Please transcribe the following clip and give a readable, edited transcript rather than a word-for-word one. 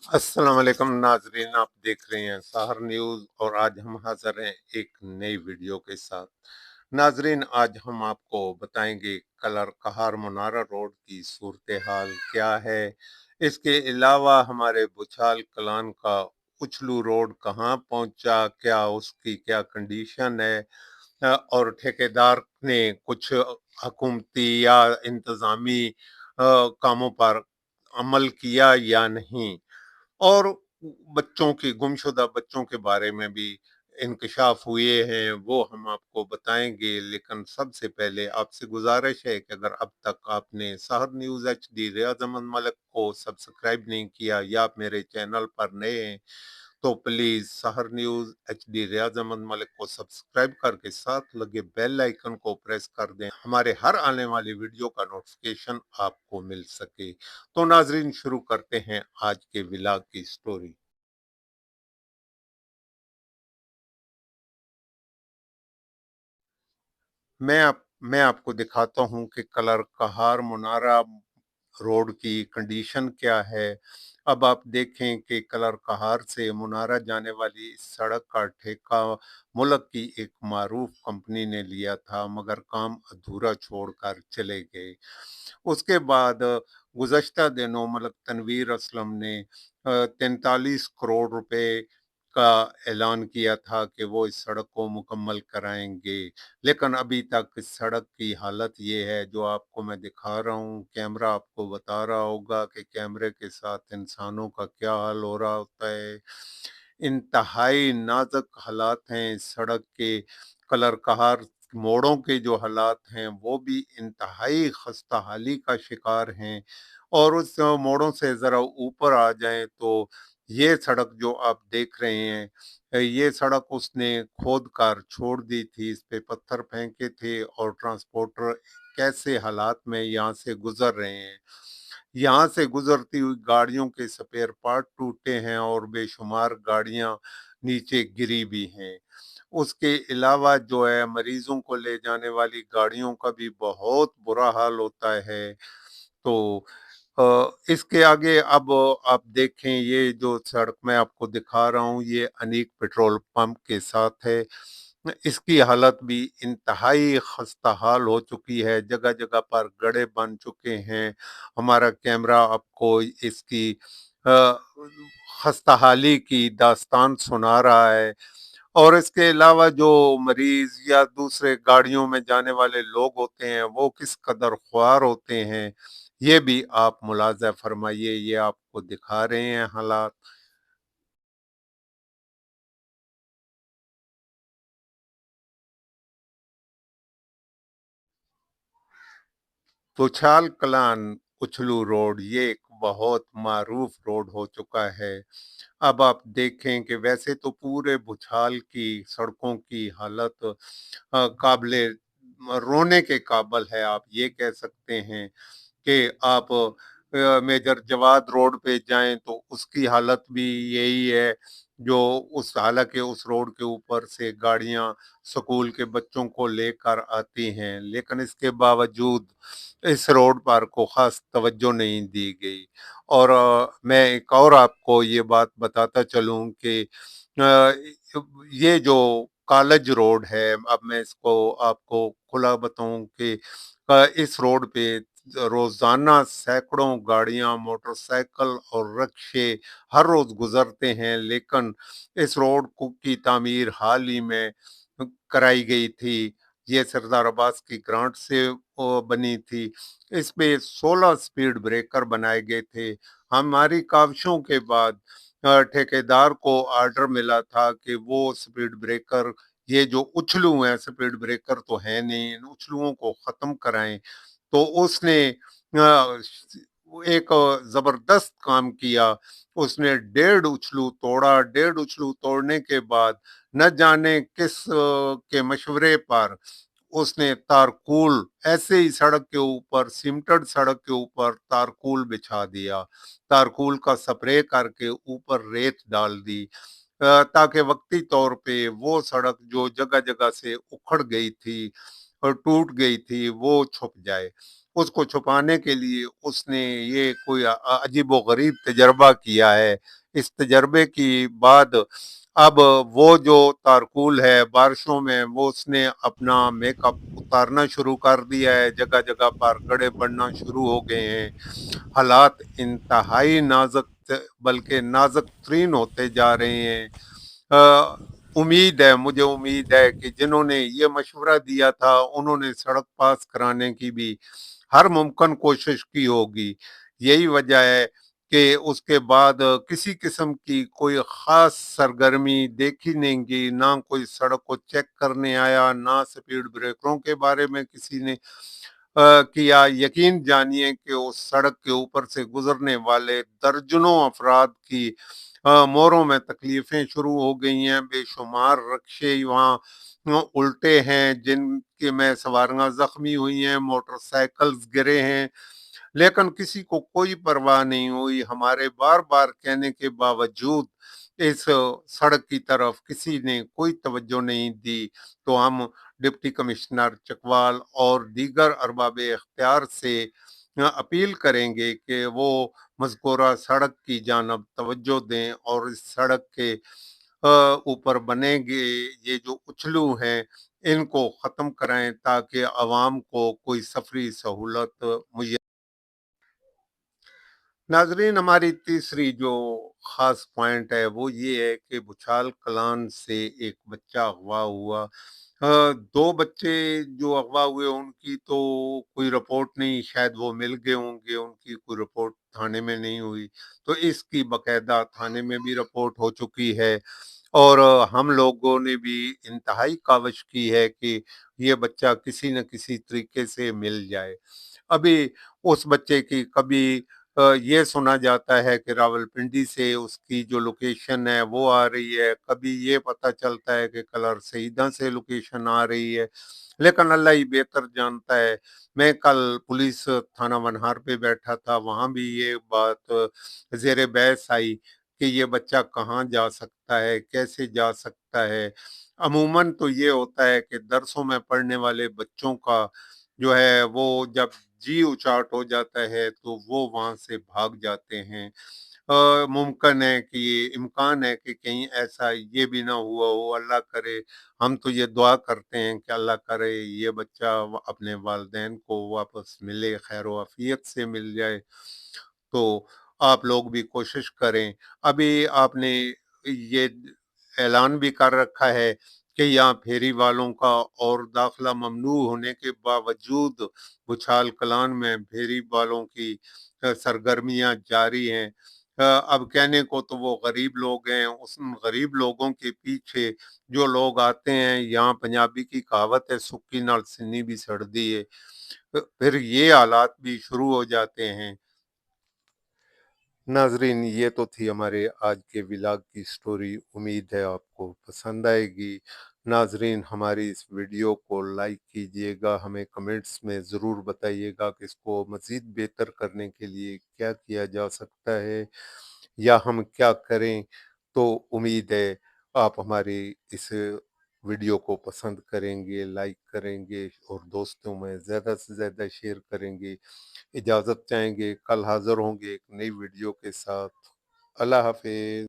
अस्सलाम वालेकुम नाजरीन, आप देख रहे हैं साहर न्यूज़ और आज हम हाजिर हैं एक नई वीडियो के साथ। नाजरीन, आज हम आपको बताएंगे कलर कहार मुनारा रोड की सूरत हाल क्या है। इसके अलावा हमारे बुछाल कलान का उछलू रोड कहाँ पहुंचा, क्या उसकी क्या कंडीशन है, और ठेकेदार ने कुछ हुकूमती या इंतजामी कामों पर अमल किया या नहीं, और बच्चों की गुमशुदा बच्चों के बारे में भी इंकशाफ हुए हैं, वो हम आपको बताएंगे। लेकिन सबसे पहले आपसे गुजारिश है कि अगर अब तक आपने सहर न्यूज़ HD रियाज अहमद मलिक को सब्सक्राइब नहीं किया या आप मेरे चैनल पर नए हैं तो प्लीज सहर न्यूज़ HD रियाज अहमद मलिक को सब्सक्राइब करके साथ लगे बेल आइकन को प्रेस कर दें, हमारे हर आने वाली वीडियो का नोटिफिकेशन आपको मिल सके। तो नाजरीन, शुरू करते हैं आज के विलाग की स्टोरी। मैं आपको दिखाता हूं कि कलर कहार मुनारा रोड की कंडीशन क्या है। अब आप देखें कि कलर कहार से मुनारा जाने वाली इस सड़क का ठेका मुल्क की एक मारूफ कंपनी ने लिया था, मगर काम अधूरा छोड़कर चले गए। उसके बाद गुज़श्ता दिनों मलक तनवीर असलम ने 43 करोड़ रुपए का ऐलान किया था कि वो इस सड़क को मुकम्मल कराएंगे। लेकिन अभी तक इस सड़क की हालत ये है जो आपको मैं दिखा रहा हूँ। कैमरा आपको बता रहा होगा कि कैमरे के साथ इंसानों का क्या हाल हो रहा होता है। इंतहाई नाजुक हालात हैं इस सड़क के। कलर कहार मोड़ों के जो हालात हैं वो भी इंतहाई खस्ता हाली का शिकार हैं। और उस मोड़ों से ज़रा ऊपर आ जाएं तो ये सड़क जो आप देख रहे हैं, ये सड़क उसने खोद कर छोड़ दी थी, इस पे पत्थर फेंके थे और ट्रांसपोर्टर कैसे हालात में यहाँ से गुजर रहे हैं। यहाँ से गुजरती हुई गाड़ियों के स्पेयर पार्ट टूटे हैं और बेशुमार गाड़ियां नीचे गिरी भी हैं। उसके अलावा जो है मरीजों को ले जाने वाली गाड़ियों का भी बहुत बुरा हाल होता है। तो इसके आगे अब आप देखें, ये जो सड़क मैं आपको दिखा रहा हूँ ये अनीक पेट्रोल पंप के साथ है। इसकी हालत भी इंतहाई खस्ता हाल हो चुकी है, जगह जगह पर गड्ढे बन चुके हैं। हमारा कैमरा आपको इसकी अ, खस्ता हाली की दास्तान सुना रहा है। और इसके अलावा जो मरीज या दूसरे गाड़ियों में जाने वाले लोग होते हैं वो किस कदर ख्वार होते हैं, ये भी आप मुलाजा फरमाइए। ये आपको दिखा रहे हैं हालात। तुछाल कलान उछलू रोड ये एक बहुत मारूफ रोड हो चुका है। अब आप देखें कि वैसे तो पूरे भुछाल की सड़कों की हालत काबिले रोने के काबिल है। आप ये कह सकते हैं कि आप मेजर जवाद रोड पे जाएं तो उसकी हालत भी यही है। जो उस हालांकि उस रोड के ऊपर से गाड़ियां स्कूल के बच्चों को लेकर आती हैं, लेकिन इसके बावजूद इस रोड पर को खास तवज्जो नहीं दी गई। और मैं एक और आपको ये बात बताता चलूं कि ये जो कॉलेज रोड है, अब मैं इसको आपको खुला बताऊं कि इस रोड पे रोजाना सैकड़ों गाड़ियां, मोटरसाइकिल और रिक्शे हर रोज गुजरते हैं। लेकिन इस रोड को की तामीर हाल ही में कराई गई थी। ये सरदार अब्बास की ग्रांट से बनी थी। इस पे 16 स्पीड ब्रेकर बनाए गए थे। हमारी काविशों के बाद ठेकेदार को ऑर्डर मिला था कि वो स्पीड ब्रेकर, ये जो उछलू हैं स्पीड ब्रेकर तो है नहीं, इन उछलुओं को खत्म कराएं। तो उसने एक जबरदस्त काम किया। उसने 1.5 उछलू तोड़ा। 1.5 उछलू तोड़ने के बाद न जाने किस के मशवरे पर उसने तारकुल ऐसे ही सड़क के ऊपर, सीमेंटेड सड़क के ऊपर तारकुल बिछा दिया। तारकुल का स्प्रे करके ऊपर रेत डाल दी, ताकि वक्ती तौर पे वो सड़क जो जगह जगह से उखड़ गई थी और टूट गई थी वो छुप जाए। उसको छुपाने के लिए उसने ये कोई अजीबो-गरीब तजर्बा किया है। इस तजर्बे की बाद अब वो जो तारकुल है, बारिशों में वो उसने अपना मेकअप उतारना शुरू कर दिया है, जगह-जगह पर गड्ढे बढ़ना शुरू हो गए हैं। हालात इंतहाई नाज़ुक बल्कि नाज़ुक तरीन होते जा रहे हैं। मुझे उम्मीद है कि जिन्होंने ये मशवरा दिया था, उन्होंने सड़क पास कराने की भी हर मुमकिन कोशिश की होगी। यही वजह है कि उसके बाद किसी किस्म की कोई ख़ास सरगर्मी देखी नहीं गई, ना कोई सड़क को चेक करने आया, ना स्पीड ब्रेकरों के बारे में किसी ने किया। यकीन जानिए कि उस सड़क के ऊपर से गुजरने वाले दर्जनों अफराद की मोरों में तकलीफें शुरू हो गई हैं। बेशुमार रक्शे वहाँ उल्टे हैं, जिनके में सवारियां जख्मी हुई हैं, मोटरसाइकिल्स गिरे हैं, लेकिन किसी को कोई परवाह नहीं हुई। हमारे बार बार कहने के बावजूद इस सड़क की तरफ किसी ने कोई तवज्जो नहीं दी। तो हम डिप्टी कमिश्नर चकवाल और दीगर अरबाब इख्तियार से अपील करेंगे कि वो मज़कूरा सड़क की जानब तवज्जो दें और इस सड़क के ऊपर बनेंगे ये जो उछलू हैं, इनको ख़त्म कराएं ताकि आवाम को कोई सफरी सहूलत मुय्सर। नाजरीन, हमारी तीसरी जो खास पॉइंट है वो ये है कि बुचाल कलान से एक बच्चा अगवा हुआ। दो बच्चे जो अगवा हुए उनकी तो कोई रिपोर्ट नहीं, शायद वो मिल गए होंगे, उनकी कोई रिपोर्ट थाने में नहीं हुई। तो इसकी बकायदा थाने में भी रिपोर्ट हो चुकी है और हम लोगों ने भी इंतहाई काविश की है कि ये बच्चा किसी न किसी तरीके से मिल जाए। अभी उस बच्चे की कभी ये सुना जाता है कि रावलपिंडी से उसकी जो लोकेशन है वो आ रही है, कभी ये पता चलता है कि कलर सईदा से लोकेशन आ रही है, लेकिन अल्लाह ही बेहतर जानता है। मैं कल पुलिस थाना वनहार पे बैठा था, वहां भी ये बात जेर बहस आई कि ये बच्चा कहाँ जा सकता है, कैसे जा सकता है। अमूमन तो ये होता है कि दरसों में पढ़ने वाले बच्चों का जो है वो जब जी उचाट हो जाता है तो वो वहां से भाग जाते हैं। मुमकिन है कि ये इम्कान है कि कहीं ऐसा ये भी ना हुआ हो, अल्लाह करे। हम तो ये दुआ करते हैं कि अल्लाह करे ये बच्चा अपने वालिदैन को वापस मिले, खैर आफियत से मिल जाए। तो आप लोग भी कोशिश करें। अभी आपने ये ऐलान भी कर रखा है कि यहाँ फेरी वालों का और दाखिला ममनू होने के बावजूद बुछाल कलान में फेरी वालों की सरगर्मियां जारी हैं। अब कहने को तो वो गरीब लोग हैं, उस गरीब लोगों के पीछे जो लोग आते हैं, यहाँ पंजाबी की कहावत है, सुक्की नाल सिन्नी भी सड़दी है। फिर ये हालात भी शुरू हो जाते हैं। नाजरीन, ये तो थी हमारे आज के विलाग की स्टोरी। उम्मीद है आपको पसंद आएगी। नाजरीन, हमारी इस वीडियो को लाइक कीजिएगा, हमें कमेंट्स में ज़रूर बताइएगा कि इसको मज़ीद बेहतर करने के लिए क्या किया जा सकता है या हम क्या करें। तो उम्मीद है आप हमारी इस वीडियो को पसंद करेंगे, लाइक करेंगे और दोस्तों में ज़्यादा से ज़्यादा शेयर करेंगे। इजाज़त चाहेंगे, कल हाज़िर होंगे एक नई वीडियो के साथ। अल्लाह हाफ़िज़।